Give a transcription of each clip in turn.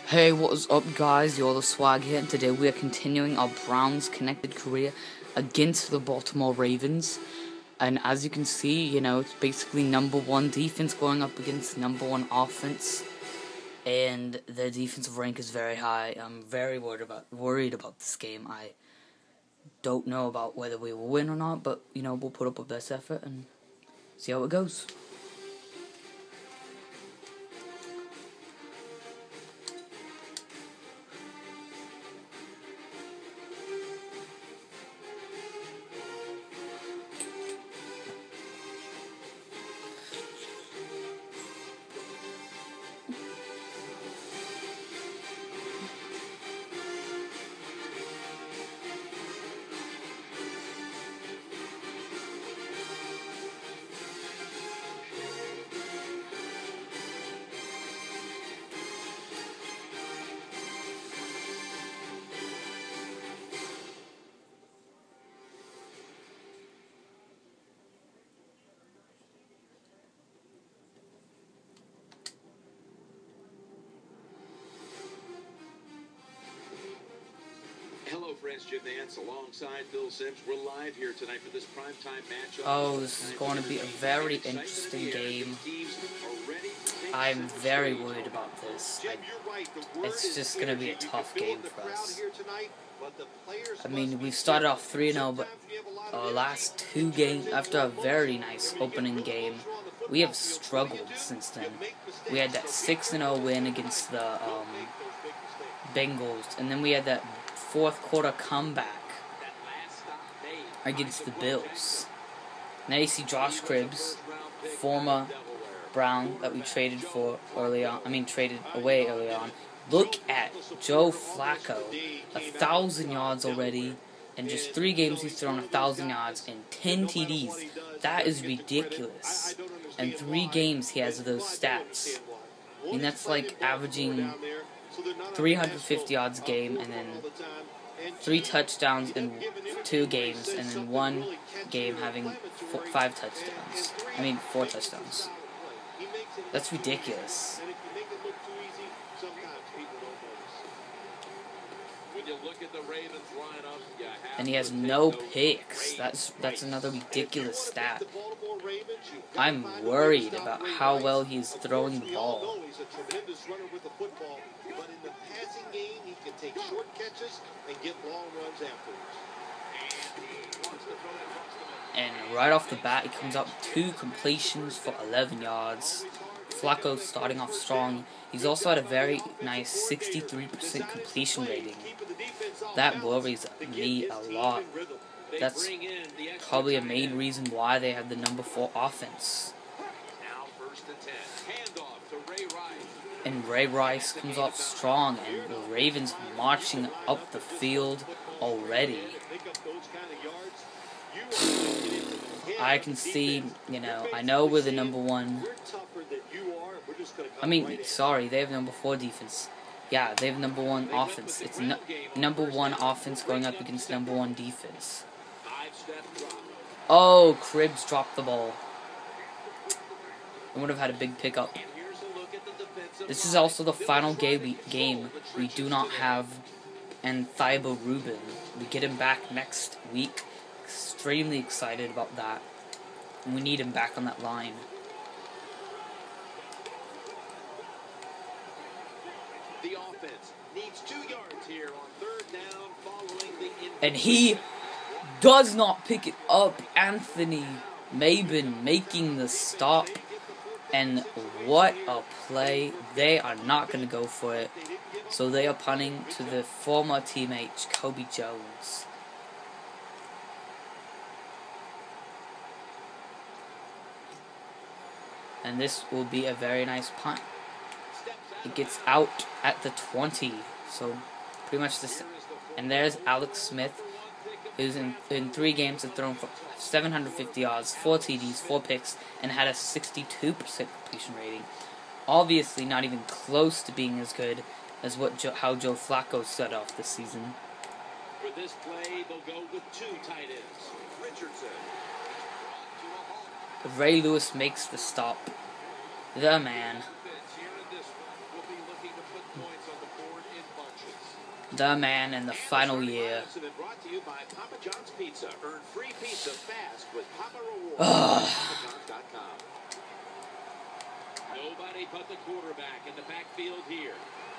Hey, what is up, guys? YOLORswag here, and today we are continuing our Browns connected career against the Baltimore Ravens. And as you can see, it's basically #1 defense going up against #1 offense, and their defensive rank is very high. I'm very worried about this game. I don't know about whether we will win or not, but we'll put up our best effort and see how it goes. Hello, friends. Jim Nance alongside Bill Sims. We're live here tonight for this primetime matchup. Oh, this is going to be a very interesting game. I'm very worried about this. It's just going to be a tough game for us. I mean, we've started off 3-0, but our last two games, after a very nice opening game, we have struggled since then. We had that 6-0 win against the Bengals, and then we had that fourth quarter comeback against the Bills. Now you see Josh Cribbs, former Brown that we traded away early on. Look at Joe Flacco, 1,000 yards already. In just 3 games, he's thrown 1,000 yards and 10 TDs. That is ridiculous. In 3 games, he has those stats. I mean, that's like averaging 350 yards a game, and then 3 touchdowns in 2 games, and then 1 game having 4 touchdowns. That's ridiculous. And he has no picks. That's another ridiculous stat. I'm worried about how well he's throwing the ball. But in the passing game, he can take short catches and get long runs afterwards. And right off the bat, he comes up with 2 completions for 11 yards. Flacco starting off strong. He's also had a very nice 63% completion rating. That worries me a lot. That's probably a main reason why they have the #4 offense. And Ray Rice comes off strong, and the Ravens marching up the field already. I can see, I know we're the #1. They have #4 defense. Yeah, they have #1 offense. It's #1 offense going up against #1 defense. Oh, Cribbs dropped the ball. I would have had a big pickup. This is also the final game we do not have Thibaut Rubin. We get him back next week. Extremely excited about that. And we need him back on that line. The offense needs 2 yards here on 3rd down following the and he does not pick it up. Anthony Mabin making the stop. And what a play. They are not going to go for it. So they are punting to the former teammate, Kobe Jones. And this will be a very nice punt. It gets out at the 20. So pretty much this. And there's Alex Smith, who's in 3 games have thrown for 750 yards, 4 TDs, 4 picks, and had a 62% completion rating. Obviously not even close to being as good as how Joe Flacco set off this season. For this play, they'll go with 2 tight ends. Richardson. Ray Lewis makes the stop. The man. the man in the final year. Nobody but the quarterback in the backfield here.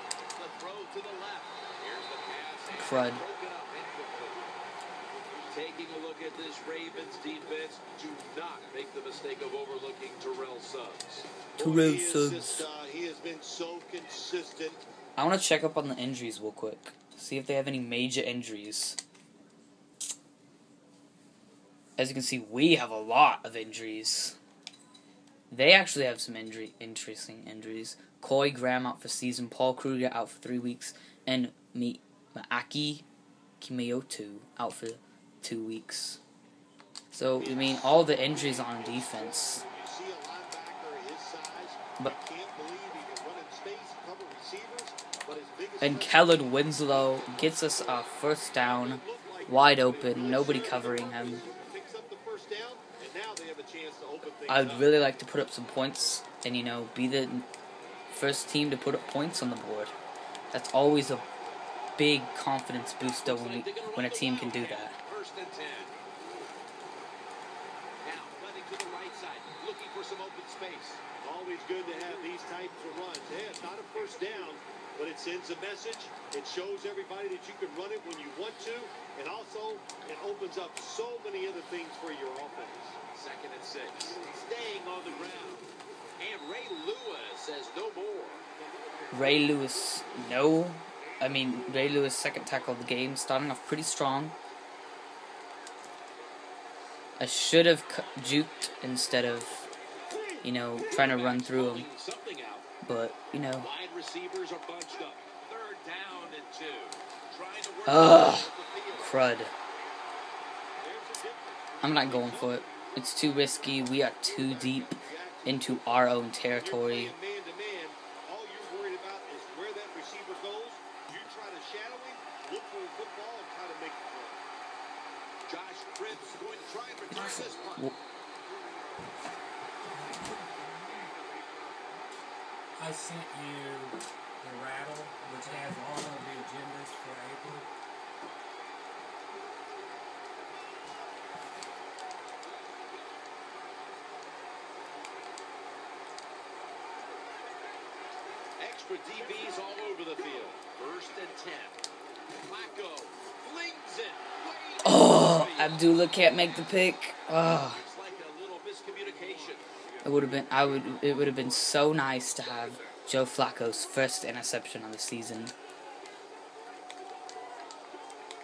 The throw to the left. Here's the pass. Crud. Taking a look at this Ravens defense, do not make the mistake of overlooking Terrell Suggs. Terrell Suggs. He has been so consistent. I want to check up on the injuries real quick. See if they have any major injuries. As you can see, we have a lot of injuries. They actually have some interesting injuries. Corey Graham out for season, Paul Kruger out for 3 weeks, and Maaki Kimeotu out for 2 weeks. So, I mean, all the injuries on defense. But, and Kellen Winslow gets us a first down, wide open, nobody covering him. I'd really like to put up some points and, you know, be the first team to put up points on the board. That's always a big confidence booster when a team can do that. First and 10. Now, running to the right side, looking for some open space. Always good to have these types of runs. Hey, it's not a first down, but it sends a message. It shows everybody that you can run it when you want to, and also it opens up so many other things for your offense. Second and 6. Staying on the ground. And Ray Lewis says no more. Ray Lewis, no. I mean, Ray Lewis, second tackle of the game, starting off pretty strong. I should have juked instead of, you know, trying to run through him. But, you know. Wide receivers are bunched up. Third down and 2. Trying to work crud. I'm not going for it. It's too risky. We are too deep into our own territory. All you're worried about is where that receiver goes. You try to shadow him, look for the football, and try to make it throw. Josh Cribbs going to try and return this punt. I sent you the rattle, which has all of the agendas for April. Extra DBs all over the field. First and 10. Flacco flings it. Oh, Abdullah can't make the pick. Oh. It's like a little miscommunication. It would have been so nice to have Joe Flacco's first interception of the season.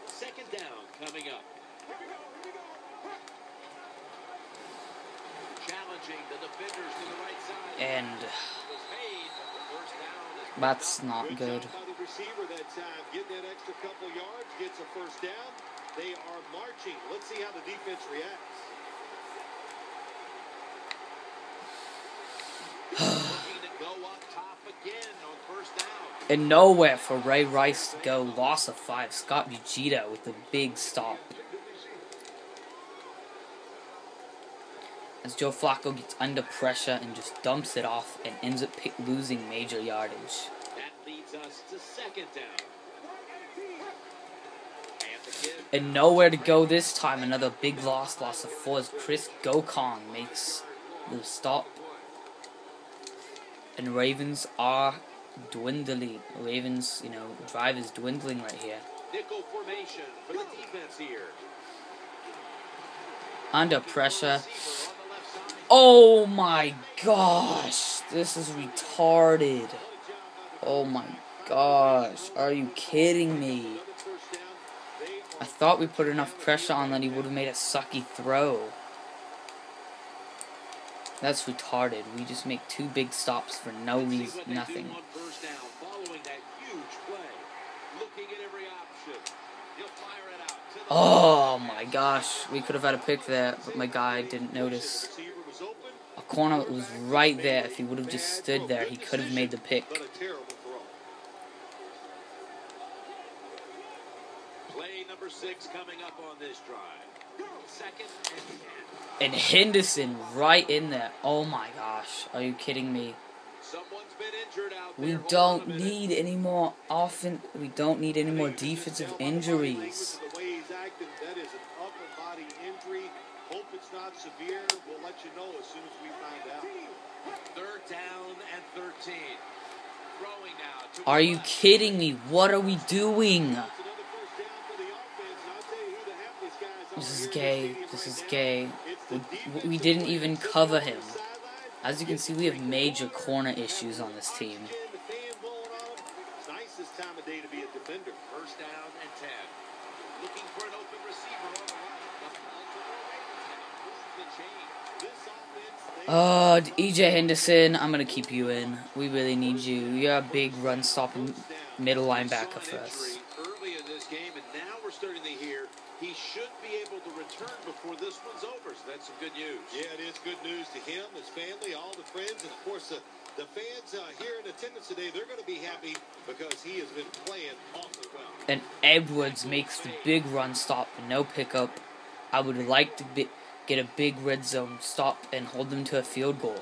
Second down coming up. Challenging the defenders to the right side. And that's not good. The receiver that time, getting that extra couple yards, gets a first down. They are marching. Let's see how the defense reacts. Looking to go up top again on first down. And nowhere for Ray Rice to go. Loss of 5. Scott Vegeta with the big stop. As Joe Flacco gets under pressure and just dumps it off and ends up losing major yardage. That leads us to second down. And nowhere to go this time. Another big loss of 4 as Chris Gokong makes the stop. And Ravens are dwindling. Ravens, you know, drive is dwindling right here. Nickel formation for the defense here. Under pressure. Oh my gosh. This is retarded. Oh my gosh. Are you kidding me? I thought we put enough pressure on that he would have made a sucky throw. That's retarded. We just make 2 big stops for no reason, nothing. Oh my gosh. We could have had a pick there, but my guy didn't notice. A corner was right there. If he would have just stood there, he could have made the pick. Play number 6 coming up on this drive. Second and 10. And Henderson right in there. Oh my gosh. Are you kidding me? Someone's been injured out We there. don't need any more we don't need any more defensive injuries. The way he's acting, that is an upper body injury. Hope it's not severe. We'll let you know as soon as we find out. Third down and 13. Throwing now to Are you kidding me? What are we doing? This is gay. This is gay. We didn't even cover him. As you can see, we have major corner issues on this team. It's nice this time of day to be a defender. First down and 10. Looking for an open receiver on the right. The EJ Henderson, I'm gonna keep you in. We really need you. You're a big run-stopping middle linebacker for us. Early in this game, and now we're starting to hear he should be able to return before this one's over. So that's some good news. Yeah, it is good news to him, his family, all the friends, and of course the fans here in attendance today. They're going to be happy because he has been playing awfully well. And Edwards makes the big run stop and no pickup. I would like to get a big red zone stop and hold them to a field goal.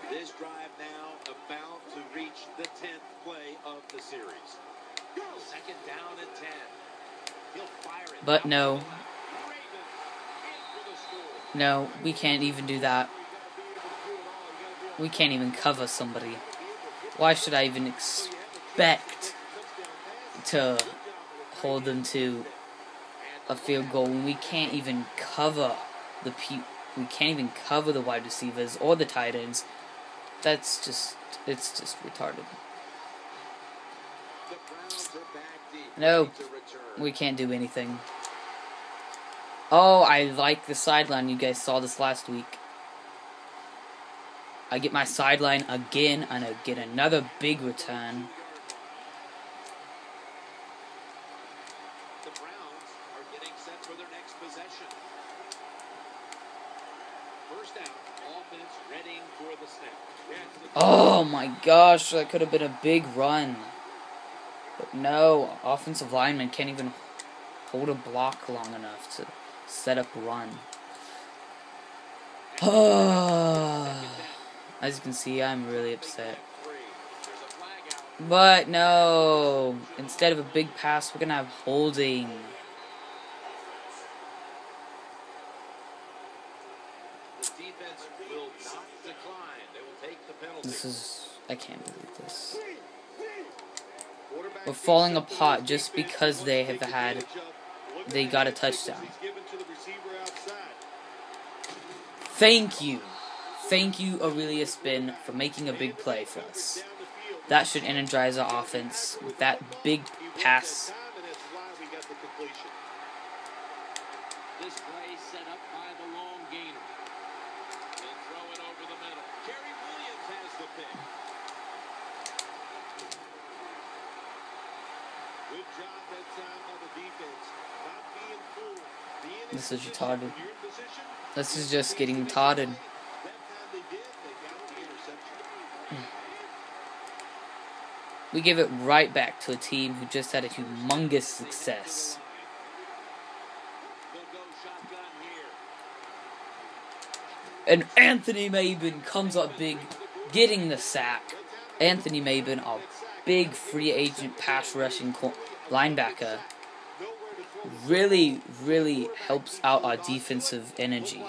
This drive now about to reach the 10th play of the series. Second down and 10. He'll fire it. But no. No, we can't even do that. We can't even cover somebody. Why should I even expect to hold them to a field goal when we can't even cover we can't even cover the wide receivers or the tight ends? It's just retarded. No, we can't do anything. Oh, I like the sideline. You guys saw this last week. I get my sideline again, and I get another big return. The Browns are getting set for their next possession. First down, offense readying for the snap. Oh my gosh, that could have been a big run. But no, offensive linemen can't even hold a block long enough to set up a run. As you can see, I'm really upset. But no, instead of a big pass, we're going to have holding. I can't believe this. We're falling apart just because they got a touchdown. Thank you, Aurelia Spin, for making a big play for us. That should energize our offense with that big pass. This play set up by the long gainer. They'll throw it over the middle. Kerry Williams has the pick. Good job that time by the defense. Not being fooled. This is retarded. This is just getting retarded. We give it right back to a team who just had a humongous success. And Anthony Mabin comes up big, getting the sack. Anthony Mabin, a big free agent pass rushing linebacker, really helps out our defensive energy.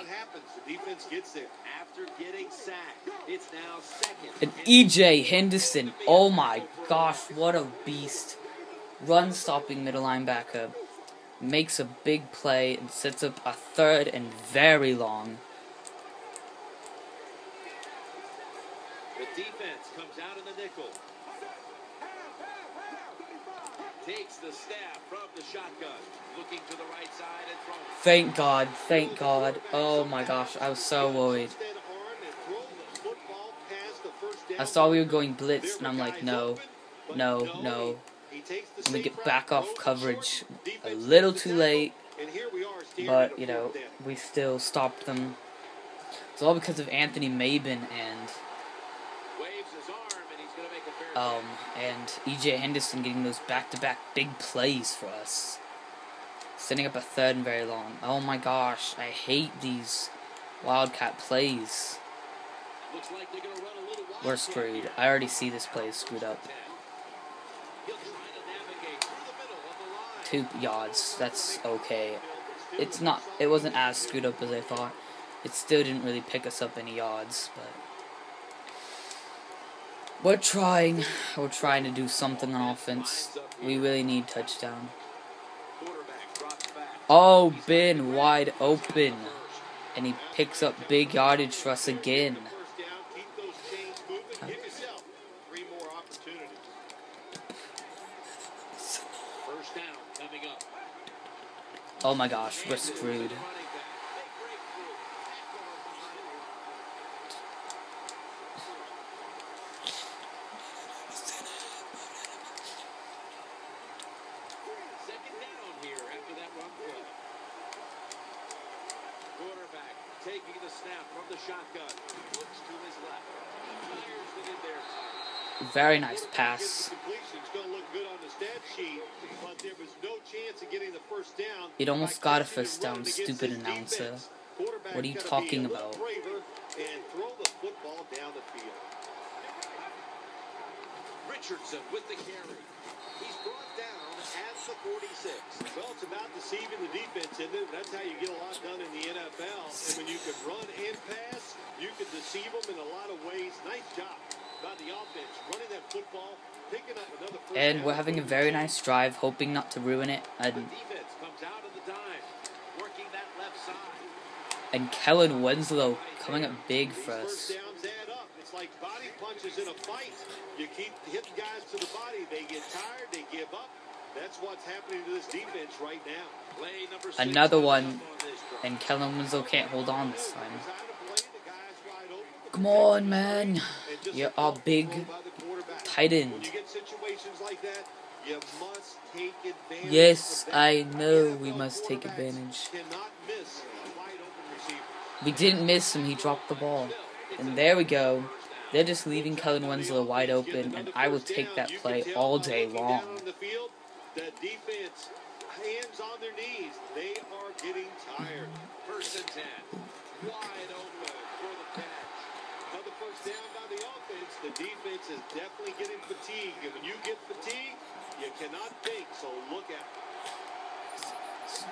And EJ Henderson, oh my gosh, what a beast. Run-stopping middle linebacker. Makes a big play and sets up a third and very long. The defense comes out in the nickel. Takes the snap from the shotgun. Looking to the right side and throwing. Thank God. Oh my gosh, I was so worried. I saw we were going blitz, and I'm like, no. And we get back off coverage a little too late, but, you know, we still stopped them. It's all because of Anthony Mabin and EJ Henderson getting those back-to-back big plays for us. Setting up a third and very long. Oh my gosh, I hate these Wildcat plays. We're screwed. I already see this play is screwed up. 2 yards. That's okay. It wasn't as screwed up as I thought. It still didn't really pick us up any yards, but we're trying. We're trying to do something on offense. We really need touchdown. Oh, Ben wide open. And he picks up big yardage for us again. Oh my gosh, we're screwed. Taking the snap from the shotgun. Looks to his left. Fires it in there. Very nice pass. It almost got a first down, stupid announcer. What are you talking about? Richardson with the carry. He's brought down at the 46. Well, it's about deceiving the defense, isn't it? That's how you get a lot done in the NFL. And when you can run and pass, you can deceive them in a lot of ways. Nice job by the offense, running that football, picking up another first And down. we're having a very nice drive, hoping not to ruin it. The defense comes out of the dime, working that left side. And Kellen Winslow coming up big for us. First downs add up. It's like body punches in a fight. You keep hitting guys to the body. They get tired. They give up. That's what's happening to this defense right now. Play number 6 Another one, and Kellen Winslow can't hold on this time. Come on, man. You're our big tight end. When you get situations like that, you must take advantage. Yes, I know we must take advantage. Cannot miss a wide open receiver. We didn't miss him, he dropped the ball. And there we go. They're just leaving Kellen Winslow wide open, and I will take that play all day long. The defense, hands on their knees. They are getting tired. First and 10. Wide open for the catch. Another first down by the offense. The defense is definitely getting fatigued. And when you get fatigued, you cannot think. So look at it.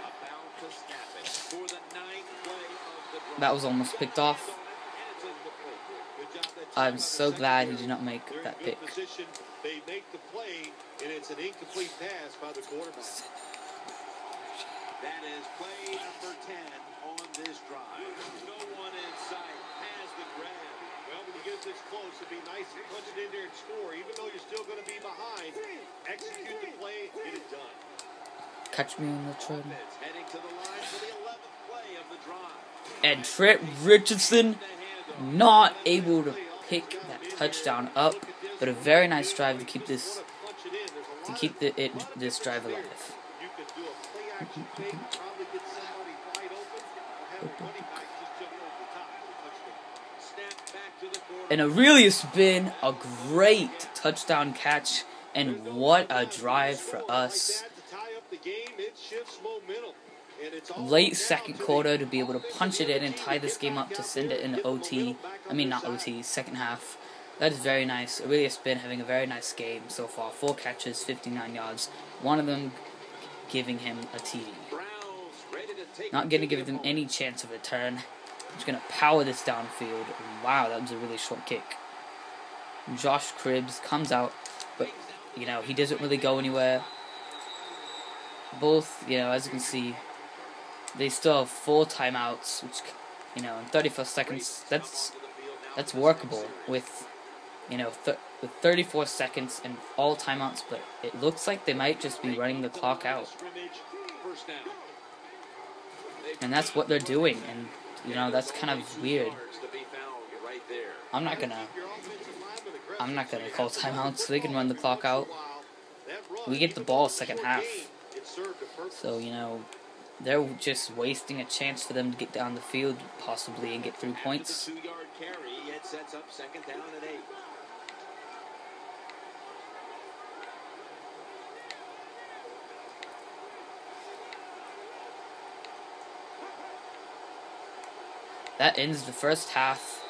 About to snap it for the 9th play of the drive. That was almost picked off. I'm so glad he did not make that pick. They make the play, and it's an incomplete pass by the quarterback. That is play number 10 on this drive. No one in sight has the grab. Well, when you get this close, it'd be nice to punch it in there and score. Even though you're still going to be behind, execute the play, get it done. Catch me on the tread. Heading to the line for the 11th play of the drive. And Trent Richardson not able to pick that touchdown up, but a very nice drive to keep this this drive alive. And it really has been a great touchdown catch, and what a drive for us. Late second quarter to be able to punch it in and tie this game up to send it into OT. I mean, not OT, second half. That is very nice. Really has been having a very nice game so far. 4 catches, 59 yards. One of them giving him a TD. Not going to give them any chance of return. Just going to power this downfield. Wow, that was a really short kick. Josh Cribbs comes out, but, you know, he doesn't really go anywhere. Both, you know, as you can see, they still have 4 timeouts, which, you know, in 34 seconds, that's workable with, you know, with 34 seconds and all timeouts, but it looks like they might just be running the clock out. And that's what they're doing, and, you know, that's kind of weird. I'm not gonna call timeouts so they can run the clock out. We get the ball second half. So, you know, they're just wasting a chance for them to get down the field, possibly, and get 3 points. The 2-yard carry, it sets up second down and 8. that ends the first half,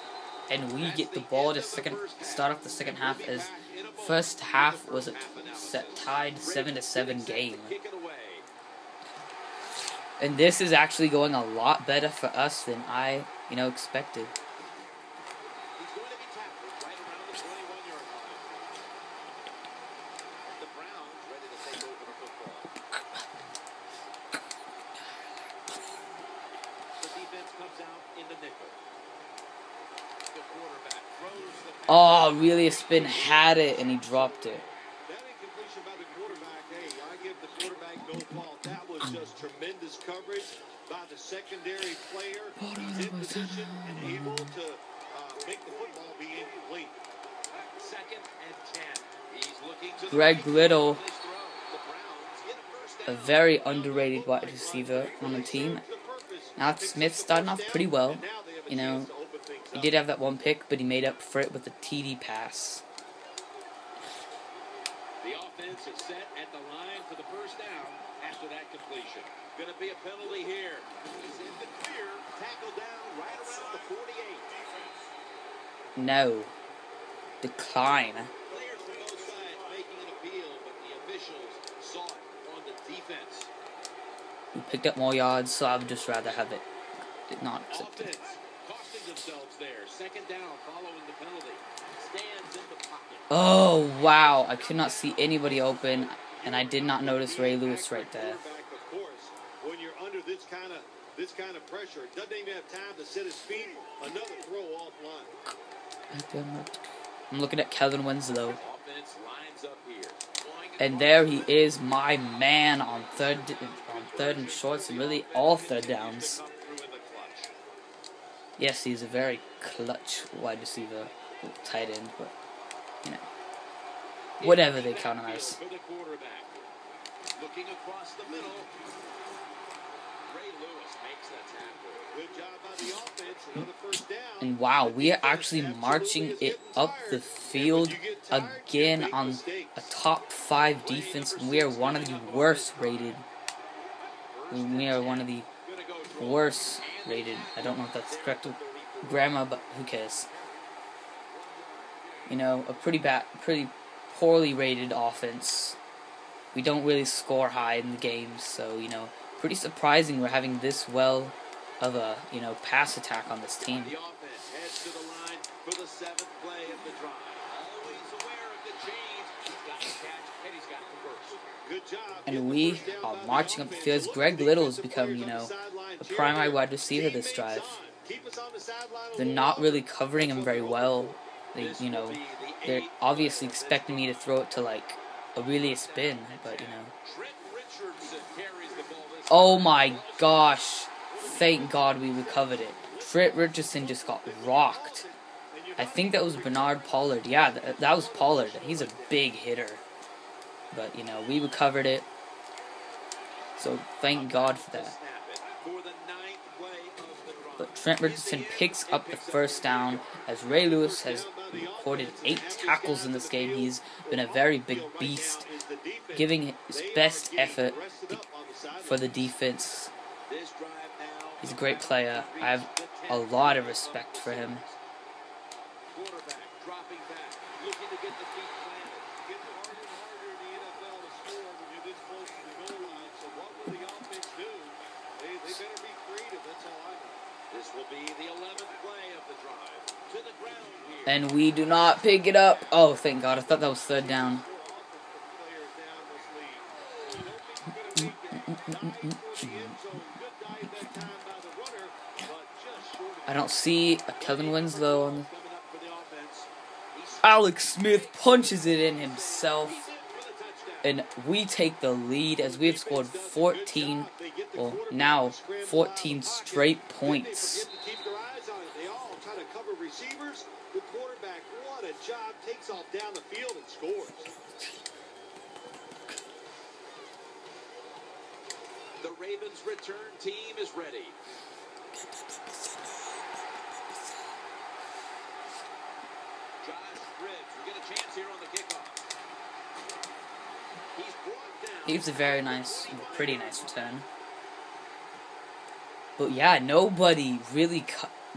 and we get the ball to start off the second half. As first half was a tied 7-7 game, and this is actually going a lot better for us than I expected. Oh, really a spin, had it, and he dropped it. That incompletion by the quarterback, hey, I give the quarterback no fault. That was just tremendous coverage by the secondary player. He's in position and able to make the football be incomplete. 2nd and 10. He's looking to Greg Little, a very underrated wide receiver on the team. Alex Smith starting off pretty well. He did have that one pick, but he made up for it with a TD pass. The offense is set at the line for the first down after that completion. Going to be a penalty here. He's in the clear. Tackle down right around the 48. No. Decline. Players from both sides making an appeal, but the officials saw it on the defense. We picked up more yards, so I would just rather have it not accepted. Costing themselves there. 2nd down following the penalty. Stands in the pocket. Oh, wow. I could not see anybody open, and I did not notice Ray Lewis right there. Of course, when you're under this kind of pressure, doesn't even have time to set his feet. Another throw offline. I'm looking at Kevin Winslow. Offense lines up here. And there he is, my man on third and shorts, and really all third downs. Yes, he's a very clutch wide receiver, tight end, but whatever they count him as. Looking across the middle. Ray Lewis makes the tackle. Good job by the offense. Another first down. And wow, we are actually marching it up the field again on a top 5 defense, and we are one of the worst rated. We are one of the worst rated. I don't know if that's correct grammar, but who cares? A pretty poorly rated offense. We don't really score high in the games, so pretty surprising we're having this well of a pass attack on this team. The offense heads to the line for the 7th play of the drive. Always aware of the change. He's got the catch and he's got the burst. Good job. And we are marching up the field. Greg Little has become a primary wide receiver this drive. They're not really covering him very well. They're obviously expecting me to throw it to a spin, but oh my gosh. Thank God we recovered it. Trent Richardson just got rocked. I think that was Bernard Pollard. Yeah, that was Pollard. He's a big hitter. But, we recovered it. So, thank God for that. But Trent Richardson picks up the first down as Ray Lewis has recorded 8 tackles in this game. He's been a very big beast, giving his best effort for the defense. He's a great player. I have a lot of respect for him. And we do not pick it up. Oh, thank God. I thought that was 3rd down. I don't see a Kevin Winslow on the... Alex Smith punches it in himself. And we take the lead as we have scored 14 straight points. The quarterback, what a job, takes off down the field and scores. The Ravens' return team is ready. Josh Cribbs will get a chance here on the kickoff. He's brought down. He was a pretty nice return. But yeah, nobody really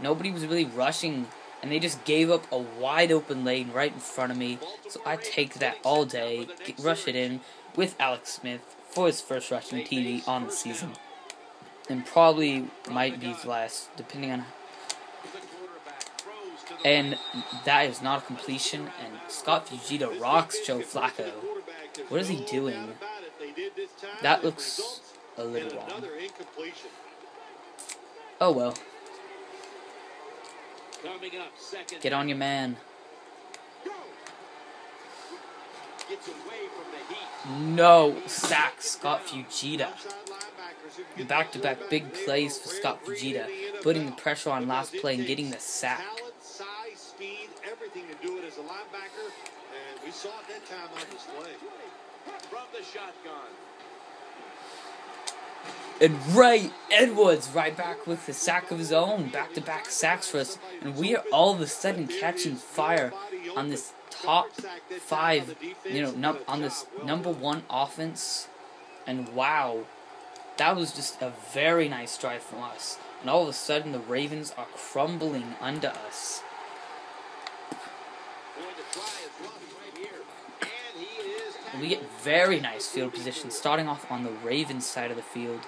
Nobody was really rushing, and they just gave up a wide open lane right in front of me. So I take that all day, rush it in with Alex Smith for his first rushing TD on the season. And probably might be his last, depending on. And that is not a completion, and Scott Fujita rocks Joe Flacco. What is he doing? That looks a little wrong. Oh well. Get on your man. No, sack Scott Fujita. Back-to-back big plays for Scott Fujita, putting the pressure on last play and getting the sack. Speed, everything to do it as a linebacker, and we saw it that time on display. From the shotgun. And Ray Edwards right back with the sack of his own, back-to-back sacks for us, and we are all of a sudden catching fire on this top 5, on this number 1 offense, and wow, that was just a very nice drive from us, and all of a sudden the Ravens are crumbling under us. And we get very nice field position, starting off on the Ravens side of the field.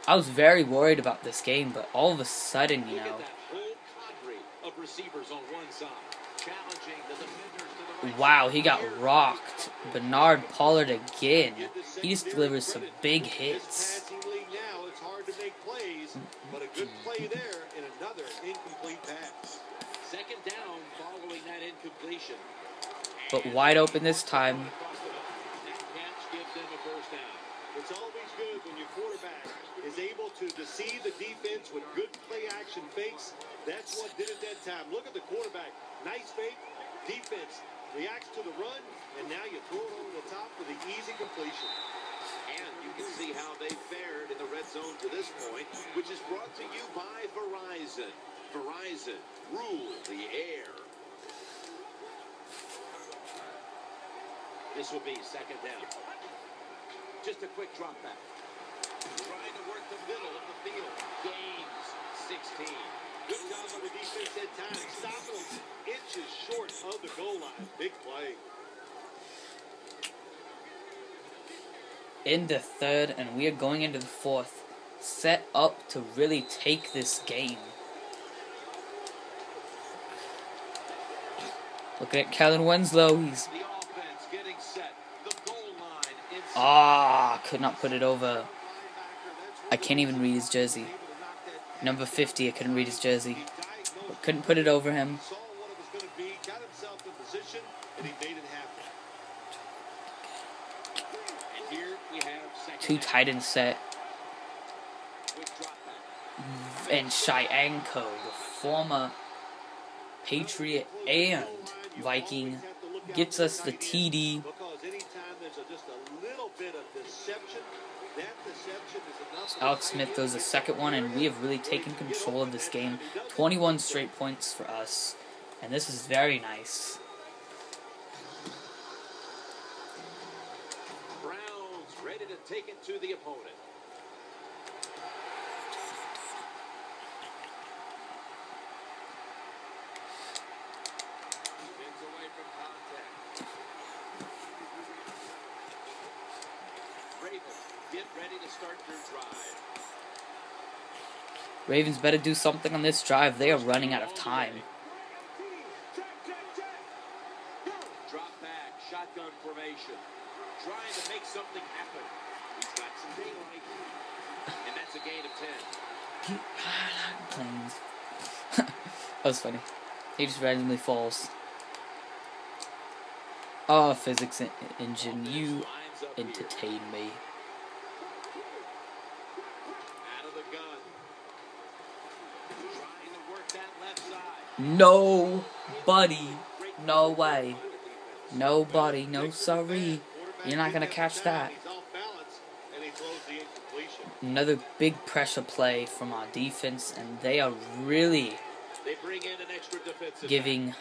I was very worried about this game, but all of a sudden, wow, he got rocked. Bernard Pollard again. He just delivers some big hits. But a good play there and another incomplete pass. Second down following that incompletion. But wide open this time. That catch gives them a first down. It's always good when your quarterback is able to deceive the defense with good play action fakes. That's what did it that time. Look at the quarterback. Nice fake. Defense reacts to the run, and now you throw it over the top for the easy completion. And you can see how they fared in the red zone to this point, which is brought to you by Verizon. Verizon, rule the air. This will be second down. Just a quick drop back. Trying to work the middle of the field. Gains 16. Good job on the defense at times. Stopping them inches short of the goal line. Big play. In the third, and we are going into the fourth, set up to really take this game. Look at Kellen Winslow. He's could not put it over. I can't even read his jersey. Number 50, I couldn't read his jersey. But couldn't put it over him. Two tight end set. And Cheyenne-Co, the former Patriot and Viking, gets us the TD. Alex Smith does the second one, and we have really taken control of this game. 21 straight points for us, and this is very nice. Ready to take it to the opponent. Spins away from contact. Ravens, get ready to start your drive. Ravens better do something on this drive. They are running out of time. Drop back, shotgun formation. Trying to make something happen. He's got some daylight. And that's a gain of 10. Planes. That was funny. He just randomly falls. Oh, physics engine, you entertain me. Out of the gun. Trying to work that left side. No, buddy. No way. Nobody. No sorry. You're not going to catch that. Another big pressure play from our defense, and they are really giving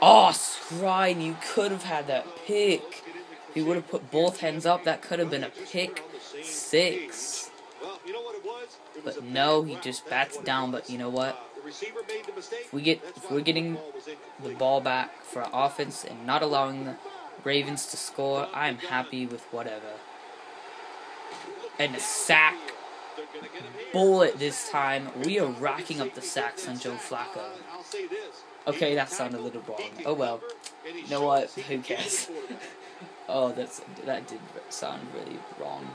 Oh, Scrine, you could have had that pick. If you would have put both hands up, that could have been a pick 6. But no, he just bats it down. But you know what? If we're getting the ball back for our offense and not allowing the Ravens to score, I'm happy with whatever. And a sack. Bullet this time. We are racking up the sacks on Joe Flacco. Okay, that sounded a little wrong. Oh well. You know what? Who cares? Oh, that did sound really wrong.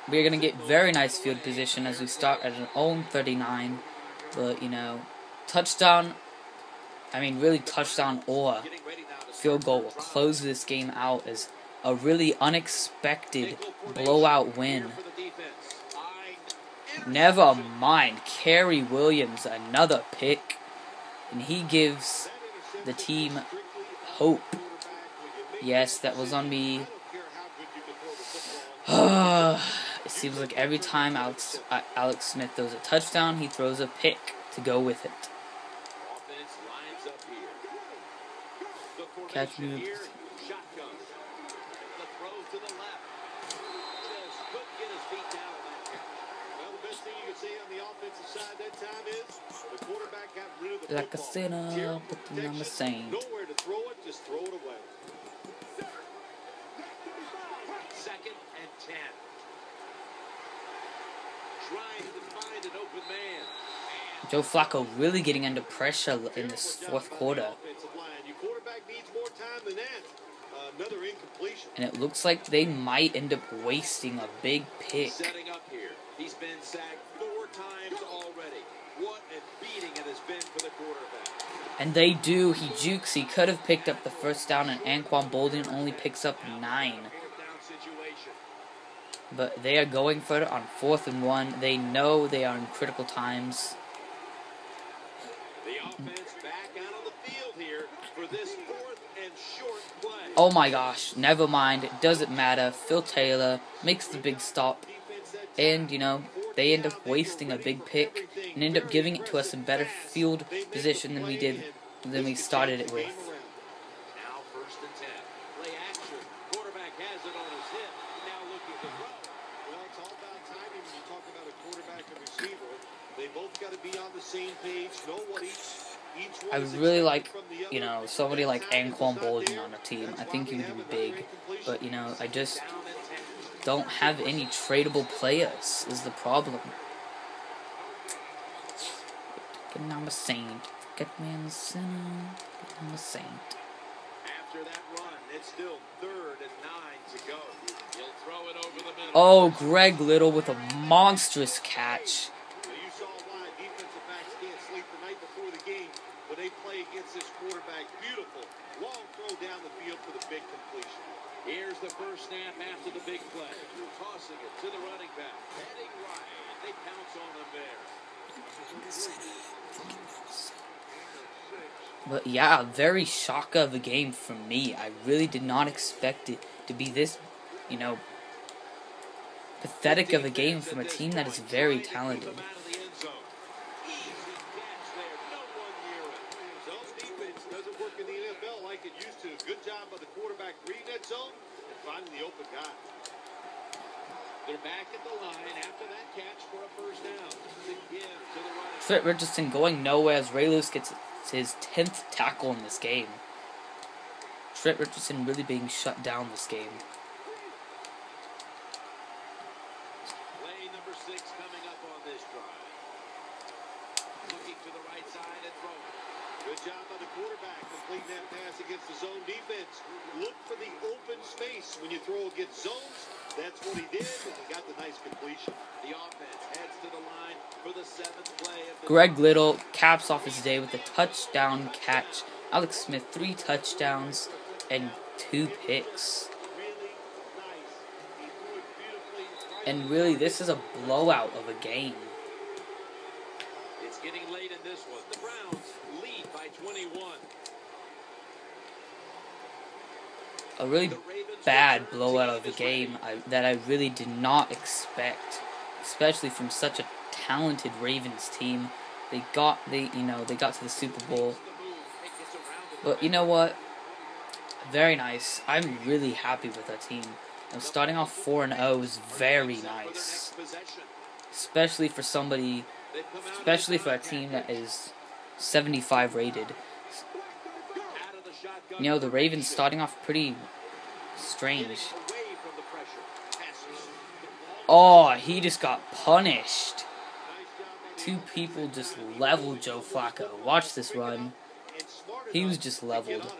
We're going to get very nice field position as we start at an own 39. But, you know, touchdown or field goal will close this game out as a really unexpected blowout win. Never mind. Kerry Williams, another pick. And he gives the team hope. Yes, that was on me. It seems like every time Alex Smith throws a touchdown, he throws a pick to go with it. Catch me. Like a sinner, putting on the saint. Nowhere to throw it, just throw it away. 2nd and 10. Trying to find an open man. Joe Flacco really getting under pressure in this 4th quarter. Your quarterback needs more time than that. Another incompletion. And it looks like they might end up wasting a big pick. Setting up here. He's been sacked 4 times already. What a beating it has been for the quarterback. And they do. He jukes. He could have picked up the first down, and Anquan Boldin only picks up 9. But they are going for it on 4th and 1. They know they are in critical times. The offense back out on the field here for this 4th and short play. Oh my gosh. Never mind. It doesn't matter. Phil Taylor makes the big stop. And, you know, they end up wasting a big pick and end up giving it to us in better field position than we started it with. Now 1st and 10. Play action. Quarterback has it on his hip. Now looking to throw. Well, it's all about timing when you talk about a quarterback and receiver. They both got to be on the same page. Know what each one I is really like, expected from the you know, somebody like Anquan Boldin on a team. I think he would be big. But, you know, I just don't have any tradable players is the problem. Get me on the saint. Get me in the center. Get me on the saint. After that run, it's still 3rd and 9 to go. He'll throw it over the middle. Oh, Greg Little with a monstrous catch. You saw why defensive backs can't sleep the night before the game when they play against this quarterback. Beautiful. Long throw down the field for the big completion. Here's the first snap after the big play. Tossing it to the running back. Heading right. They pounce on him there. But yeah, a very shocker of a game for me. I really did not expect it to be this, you know, pathetic of a game from a team that is very talented. Good job by the quarterback reading that zone and finding the open guy. They're back at the line after that catch for a first down. To give to the running. Trent Richardson going nowhere as Ray Lewis gets his 10th tackle in this game. Trent Richardson really being shut down this game. Play number 6 coming up on this drive. Looking to the right side and throwing. Good job by the quarterback completing that pass against the zone defense. Look for the open space when you throw against zones. That's what he did, and he got the nice completion. The offense heads to the line for the 7th play of the Greg Little caps off his day with a touchdown catch. Alex Smith 3 touchdowns and 2 picks. And really, this is a blowout of a game. It's getting late in this one. The Browns lead by 21. A really bad blowout of a game that I really did not expect, especially from such a talented Ravens team. They got to the Super Bowl. But you know what? Very nice. I'm really happy with our team. Starting off 4-0 is very nice. Especially for a team that is 75 rated. The Ravens starting off pretty strange. Oh, he just got punished. Two people just leveled Joe Flacco. Watch this run. He was just leveled.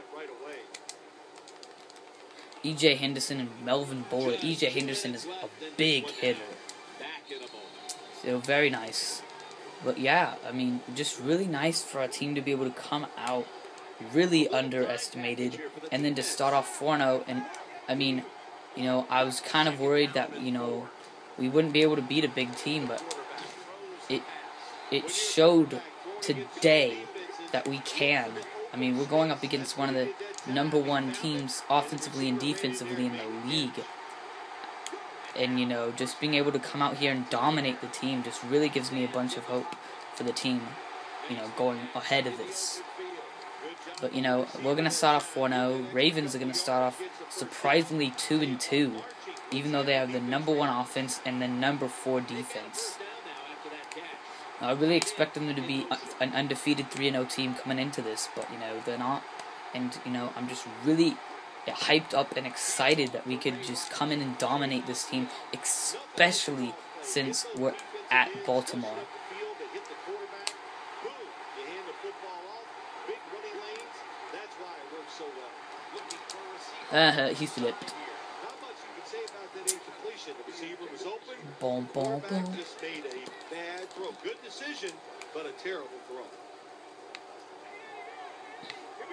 E.J. Henderson and Melvin Bullitt. E.J. Henderson is a big hitter. So, very nice. But yeah, I mean, just really nice for our team to be able to come out really underestimated and then to start off 4-0. And, I mean, I was kind of worried that, we wouldn't be able to beat a big team, but it showed today that we can. I mean, we're going up against one of the #1 teams offensively and defensively in the league. And, just being able to come out here and dominate the team just really gives me a bunch of hope for the team, going ahead of this. But, we're going to start off 4-0. Ravens are going to start off surprisingly 2-2, even though they have the #1 offense and the #4 defense. I really expect them to be an undefeated 3-0 team coming into this, but, they're not. And, I'm just really hyped up and excited that we could just come in and dominate this team, especially since we're at Baltimore. He slipped. Boom, boom, boom. Good decision, but a terrible throw.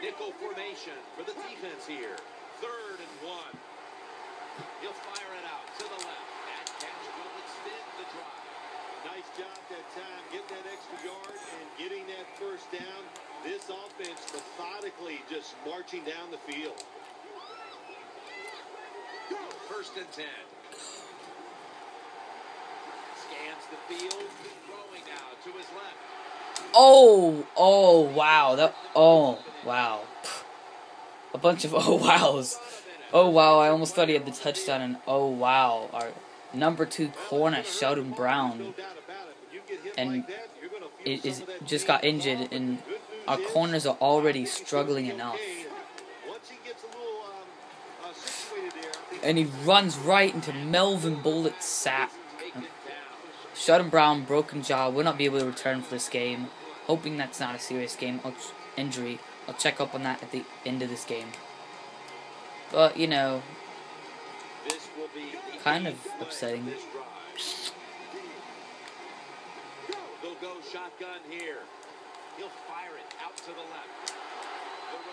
Nickel formation for the defense here. 3rd and 1. He'll fire it out to the left. That catch will extend the drive. Nice job that time, getting that extra yard and getting that first down. This offense methodically just marching down the field. 1st and 10. Scans the field, throwing now to his left. Wow. Wow. A bunch of wows. Oh, wow, I almost thought he had the touchdown, and oh, wow. Our #2 corner, Sheldon Brown, and just got injured, and our corners are already struggling enough. And he runs right into Melvin Bullitt's sack. Sheldon Brown, broken jaw, will not be able to return for this game. Hoping that's not a serious injury. I'll check up on that at the end of this game. But, kind of upsetting.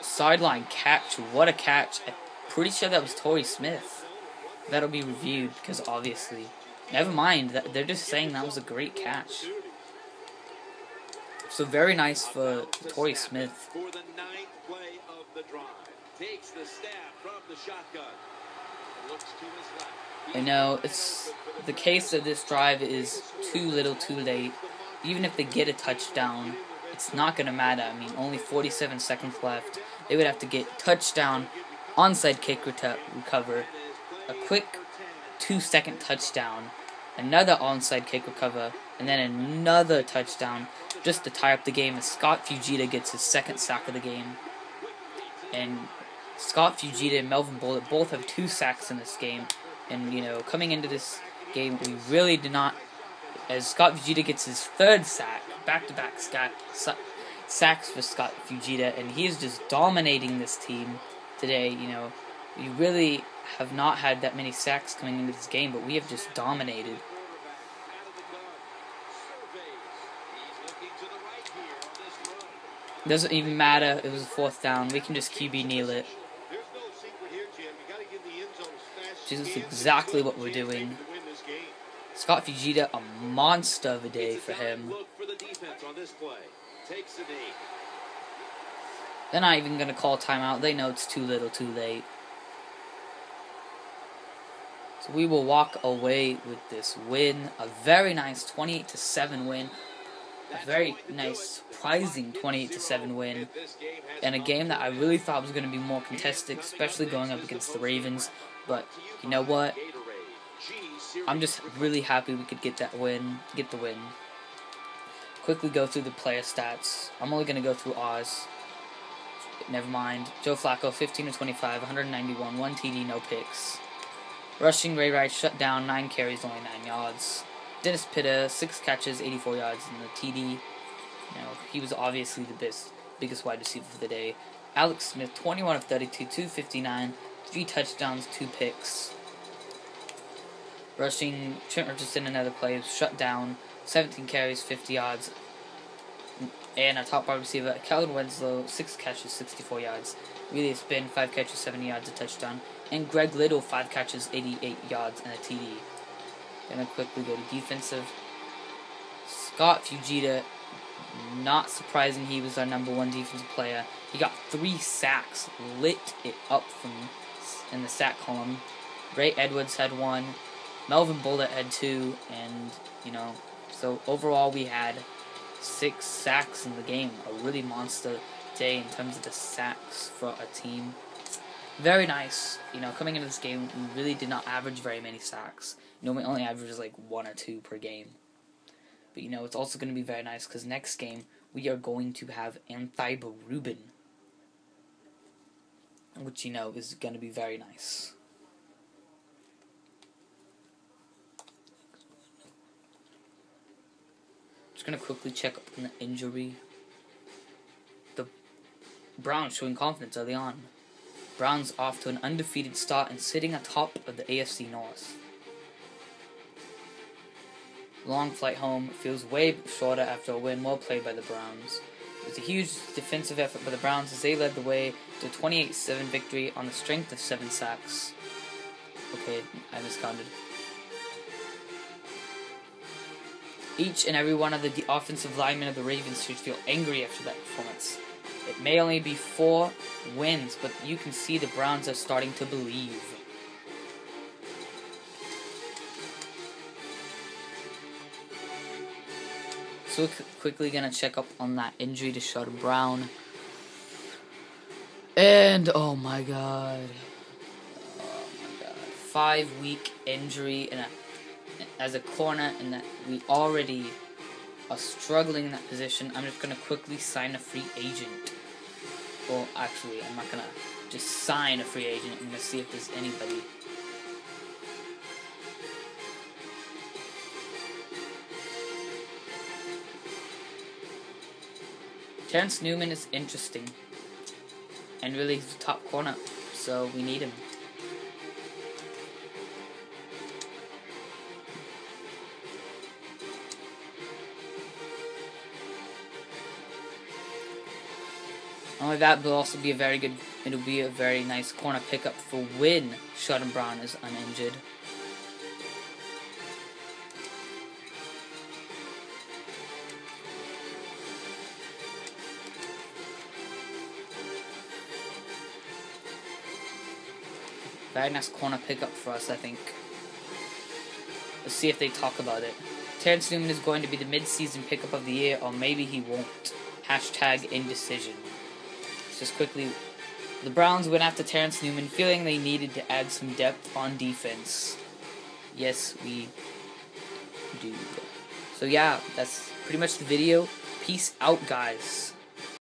Sideline catch. What a catch. I'm pretty sure that was Torrey Smith. That'll be reviewed because obviously. Never mind. They're just saying that was a great catch. So very nice for Torrey Smith. I know it's the case of this drive is too little, too late. Even if they get a touchdown, it's not gonna matter. I mean, only 47 seconds left. They would have to get touchdown, onside kick recover, a quick 2-second touchdown, another onside kick recover, and then another touchdown just to tie up the game as Scott Fujita gets his 2nd sack of the game. And Scott Fujita and Melvin Bullitt both have 2 sacks in this game. And, coming into this game, we really did not, as Scott Fujita gets his 3rd sack, back-to-back sacks for Scott Fujita, and he is just dominating this team today. We really have not had that many sacks coming into this game, but we have just dominated. Doesn't even matter. It was a 4th down. We can just QB kneel it. This is exactly what we're doing. Scott Fujita, a monster of a day for him. They're not even going to call timeout. They know it's too little, too late. So we will walk away with this win. A very nice 28-7 win. A very nice, surprising 28-7 win. And a game that I really thought was going to be more contested, especially going up against the Ravens. But you know what? I'm just really happy we could get that win, get the win. Quickly go through the player stats. I'm only going to go through ours. Never mind. Joe Flacco, 15-25, 191, 1 TD, no picks. Rushing, Ray Rice shut down, 9 carries, only 9 yards. Dennis Pitta, 6 catches, 84 yards, and the TD. You know, he was obviously the biggest wide receiver for the day. Alex Smith, 21 of 32, 259, 3 touchdowns, 2 picks. Rushing, Trent Richardson, another play, shut down, 17 carries, 50 yards. And our top wide receiver, Kellen Winslow, 6 catches, 64 yards. Really spin, 5 catches, 70 yards, a touchdown. And Greg Little, 5 catches, 88 yards, and a TD. Gonna quickly go to defensive. Scott Fujita, not surprising, he was our #1 defensive player. He got 3 sacks, lit it up in the sack column. Ray Edwards had 1, Melvin Bullitt had 2, and you know, so overall we had 6 sacks in the game. A really monster day in terms of the sacks for our team. Very nice. You know, coming into this game, we really did not average very many sacks. You know, we only averaged like 1 or 2 per game. But you know, it's also going to be very nice because next game we are going to have Anthony Rubin, which you know is going to be very nice. Just going to quickly check up on the injury. The Browns showing confidence early on. Browns off to an undefeated start and sitting atop of the AFC North. Long flight home feels way shorter after a win, well played by the Browns. It was a huge defensive effort by the Browns as they led the way to a 28-7 victory on the strength of 7 sacks. Okay, I miscounted. Each and every one of the offensive linemen of the Ravens should feel angry after that performance. It may only be 4 wins, but you can see the Browns are starting to believe. So we're quickly going to check up on that injury to Sheldon Brown. And, oh my god. 5-week injury as a corner, and that we already are struggling in that position. I'm just going to quickly sign a free agent. Well, actually, I'm not going to just sign a free agent. I'm going to see if there's anybody. Terrence Newman is interesting. And really, he's a top corner. So, we need him. Only that will also be a very good, it'll be a very nice corner pickup for when Sheldon Brown is uninjured. Very nice corner pickup for us, I think. Let's see if they talk about it. Terrence Newman is going to be the mid-season pickup of the year, or maybe he won't. Hashtag indecision. Just quickly, the Browns went after Terrence Newman, feeling they needed to add some depth on defense. Yes, we do. So yeah, that's pretty much the video. Peace out, guys.